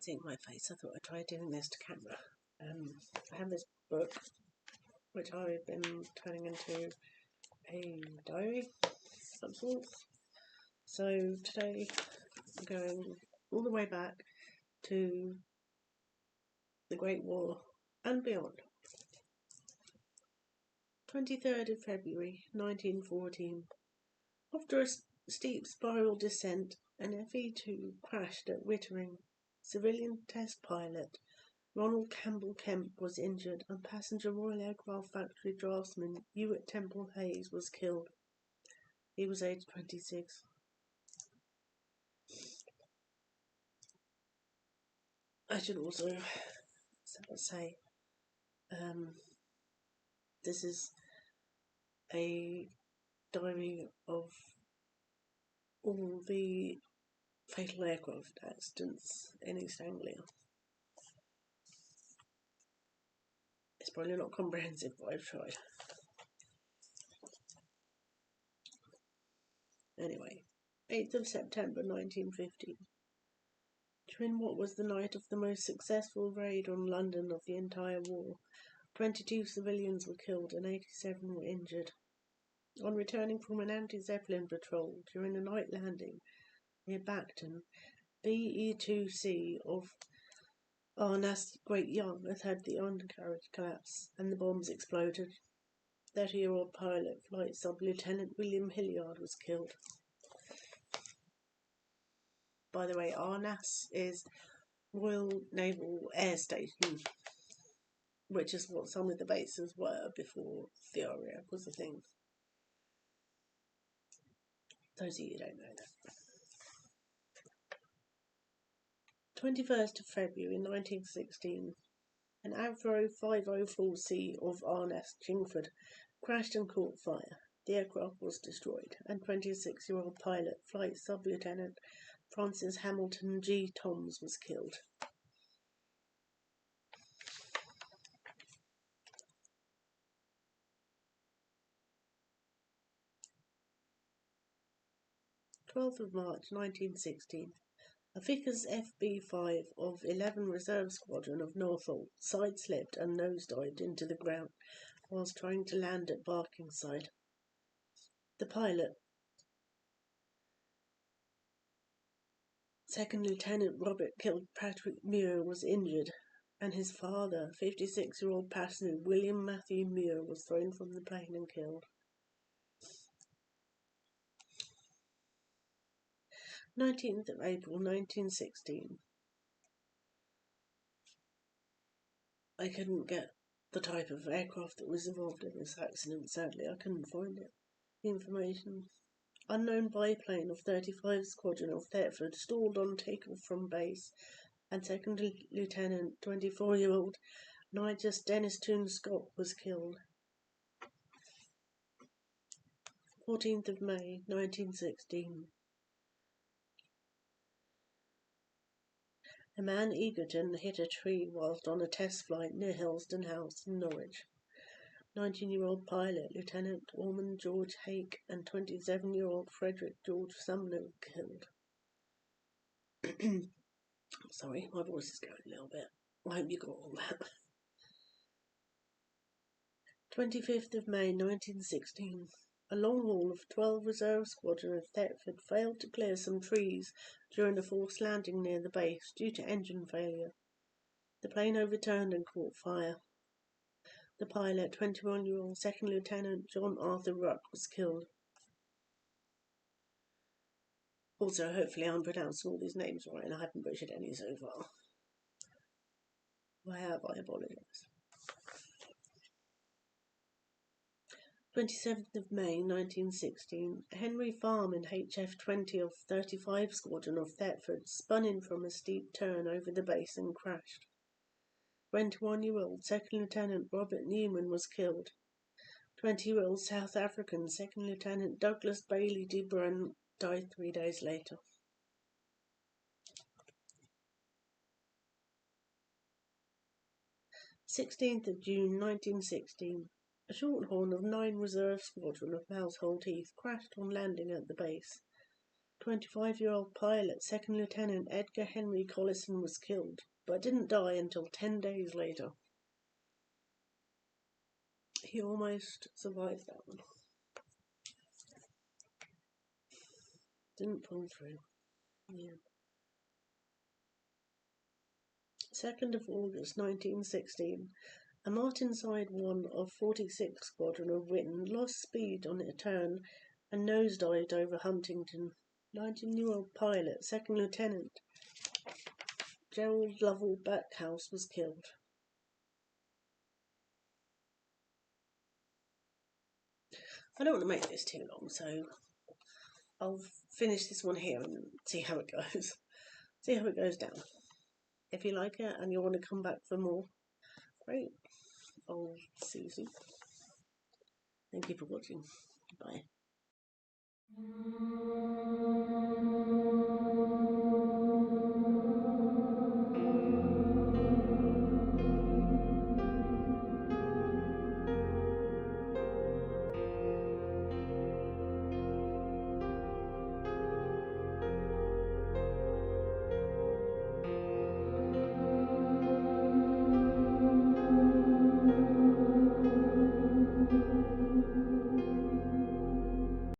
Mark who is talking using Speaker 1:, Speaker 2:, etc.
Speaker 1: seeing my face, I thought I'd try doing this to camera. I have this book which I've been turning into a diary of sorts. So today I'm going all the way back to the Great War and beyond. 23rd of February 1914. After a steep spiral descent, an FE-2 crashed at Wittering. Civilian test pilot Ronald Campbell Kemp was injured, and passenger Royal Aircraft Factory draftsman Hewitt Temple Hayes was killed. He was aged 26. I should also say, this is a diary of all the fatal aircraft accidents in East Anglia. It's probably not comprehensive, but I've tried. Anyway, 8th of September 1915. During what was the night of the most successful raid on London of the entire war, 22 civilians were killed and 87 were injured. On returning from an anti-Zeppelin patrol during a night landing near Bacton, BE-2C of Arnas Great Yarmouth had the undercarriage collapse and the bombs exploded. 30-year-old pilot, Flight Sub-Lieutenant William Hilliard, was killed. By the way, Arnas is Royal Naval Air Station, which is what some of the bases were before the area was a thing. Those of you who don't know that. 21st of February 1916, an Avro 504C of Arnas, Chingford, crashed and caught fire. The aircraft was destroyed, and 26-year-old pilot, Flight Sub-Lieutenant Francis Hamilton G. Toms was killed. (12th of March 1916). A Vickers FB-5 of 11 Reserve Squadron of Norfolk side-slipped and nosedived into the ground whilst trying to land at Barkingside. The pilot, 2nd Lieutenant Robert Kilpatrick Muir, was injured, and his father, 56-year-old passenger William Matthew Muir, was thrown from the plane and killed. 19th of April 1916. I couldn't get the type of aircraft that was involved in this accident, sadly. I couldn't find it. The information. Unknown biplane of 35 Squadron of Thetford stalled on takeoff from base, and 2nd Lieutenant 24-year-old Nigel Dennis Toon Scott was killed. 14th of May 1916. A man Egerton hit a tree whilst on a test flight near Helston House in Norwich. 19-year-old pilot Lieutenant Ormond George Hake and 27-year-old Frederick George Sumner were killed. Sorry, my voice is going a little bit. I hope you got all that. 25th of May 1916. A long haul of 12 Reserve Squadron of Thetford failed to clear some trees during a forced landing near the base due to engine failure. The plane overturned and caught fire. The pilot, 21-year-old 2nd Lieutenant John Arthur Ruck, was killed. Also, hopefully I'm pronouncing all these names right and I haven't butchered any so far. If I have, I apologise. 27th of May 1916, Henry Farm in HF-20 of 35 Squadron of Thetford spun in from a steep turn over the base and crashed. 21-year-old 2nd Lieutenant Robert Newman was killed. 20-year-old South African 2nd Lieutenant Douglas Bailey de Bruyn died 3 days later. (16th of June 1916). A Shorthorn of 9 Reserve Squadron of Mousehole Heath crashed on landing at the base. 25-year-old pilot, Second Lieutenant Edgar Henry Collison, was killed, but didn't die until 10 days later. He almost survived that one. Didn't pull through. Yeah. 2nd of August 1916, a Martinsyde 1 of 46 Squadron of Britain lost speed on a turn and nosedived over Huntington. 19-year-old pilot, Second Lieutenant Gerald Lovell Backhouse, was killed. I don't want to make this too long, so I'll finish this one here and see how it goes. See how it goes down. If you like it and you want to come back for more, great. I'll see you soon. Thank you for watching. Bye.